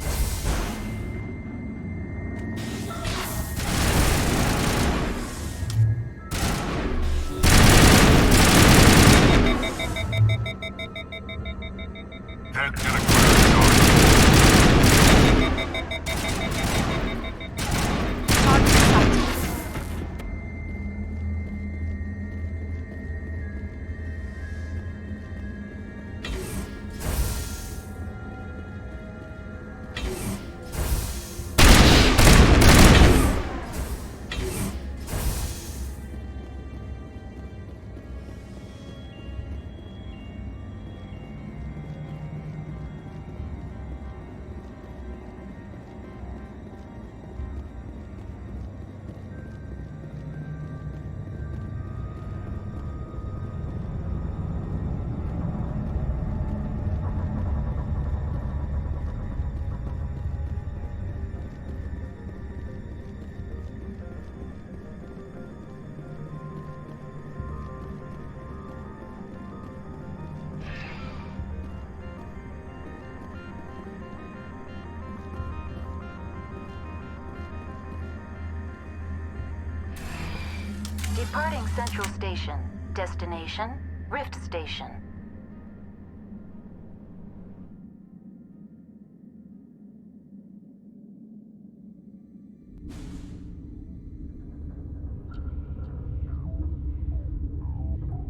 Departing Central Station. Destination, Rift Station.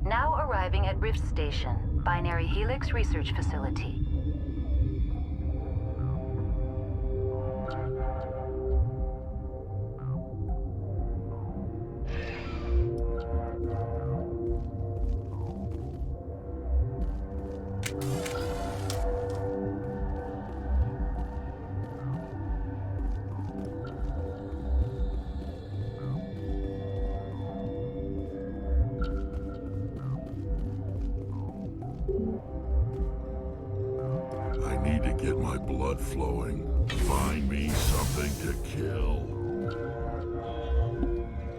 Now arriving at Rift Station, Binary Helix Research Facility. I need to get my blood flowing. Find me something to kill.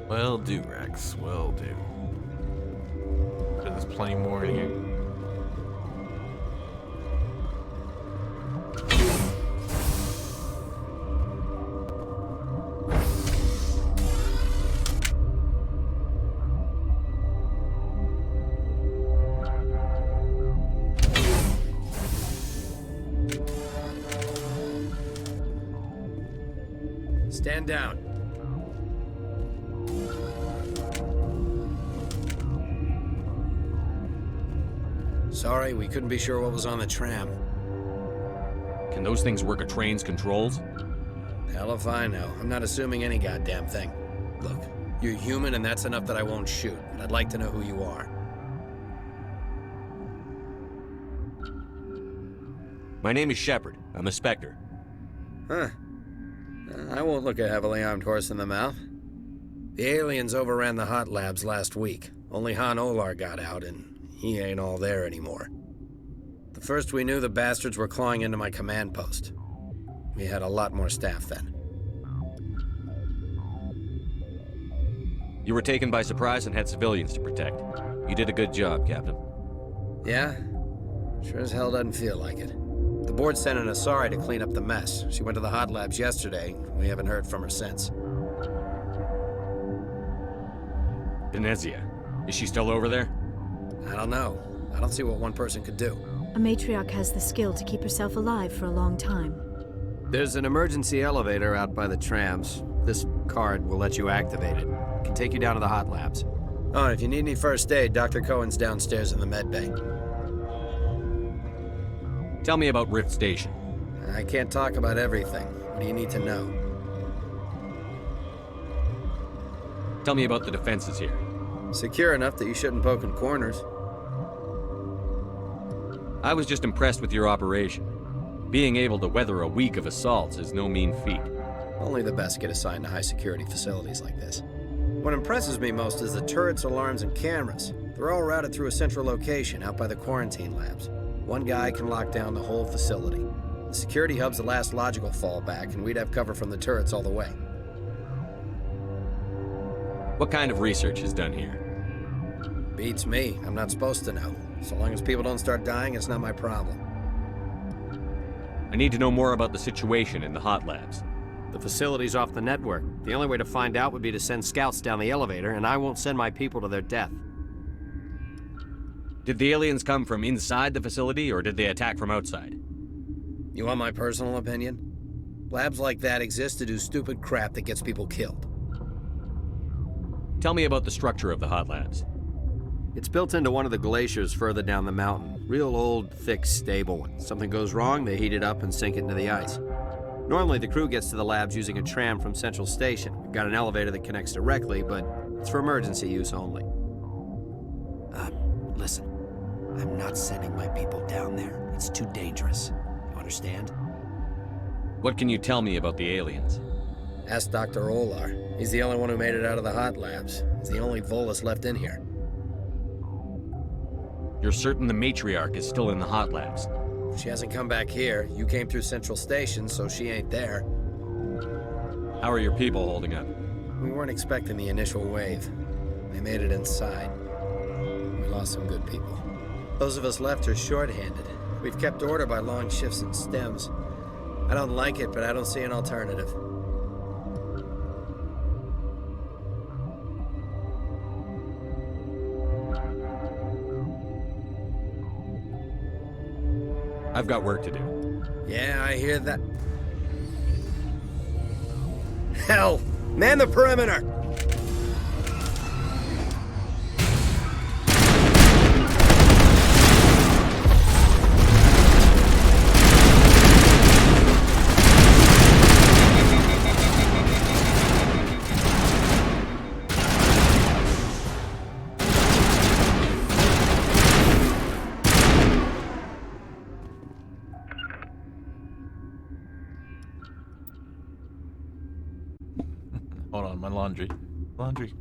Well do, Rex. Well do. There's plenty more in here. Stand down. Sorry, we couldn't be sure what was on the tram. Can those things work a train's controls? Hell if I know. I'm not assuming any goddamn thing. Look, you're human and that's enough that I won't shoot, but I'd like to know who you are. My name is Shepard. I'm a Spectre. Huh. I won't look a heavily armed horse in the mouth. The aliens overran the hot labs last week. Only Han Olar got out, and he ain't all there anymore. The first we knew, the bastards were clawing into my command post. We had a lot more staff then. You were taken by surprise and had civilians to protect. You did a good job, Captain. Yeah? Sure as hell doesn't feel like it. The board sent an Asari to clean up the mess. She went to the hot labs yesterday. We haven't heard from her since. Venezia. Is she still over there? I don't know. I don't see what one person could do. A matriarch has the skill to keep herself alive for a long time. There's an emergency elevator out by the trams. This card will let you activate it. It can take you down to the hot labs. Oh, and if you need any first aid, Dr. Cohen's downstairs in the med bay. Tell me about Rift Station. I can't talk about everything. What do you need to know? Tell me about the defenses here. Secure enough that you shouldn't poke in corners. I was just impressed with your operation. Being able to weather a week of assaults is no mean feat. Only the best get assigned to high-security facilities like this. What impresses me most is the turrets, alarms, and cameras. They're all routed through a central location out by the quarantine labs. One guy can lock down the whole facility. The security hub's the last logical fallback, and we'd have cover from the turrets all the way. What kind of research is done here? Beats me. I'm not supposed to know. So long as people don't start dying, it's not my problem. I need to know more about the situation in the hot labs. The facility's off the network. The only way to find out would be to send scouts down the elevator, and I won't send my people to their death. Did the aliens come from inside the facility, or did they attack from outside? You want my personal opinion? Labs like that exist to do stupid crap that gets people killed. Tell me about the structure of the hot labs. It's built into one of the glaciers further down the mountain. Real old, thick, stable one. Something goes wrong, they heat it up and sink it into the ice. Normally, the crew gets to the labs using a tram from Central Station. We've got an elevator that connects directly, but it's for emergency use only. Listen. I'm not sending my people down there. It's too dangerous. You understand? What can you tell me about the aliens? Ask Dr. Olar. He's the only one who made it out of the hot labs. He's the only Volus left in here. You're certain the matriarch is still in the hot labs? She hasn't come back here. You came through Central Station, so she ain't there. How are your people holding up? We weren't expecting the initial wave. They made it inside. We lost some good people. Those of us left are short-handed. We've kept order by long shifts and stems. I don't like it, but I don't see an alternative. I've got work to do. Yeah, I hear that. Hell! Man the perimeter! Hold on, my laundry. Laundry.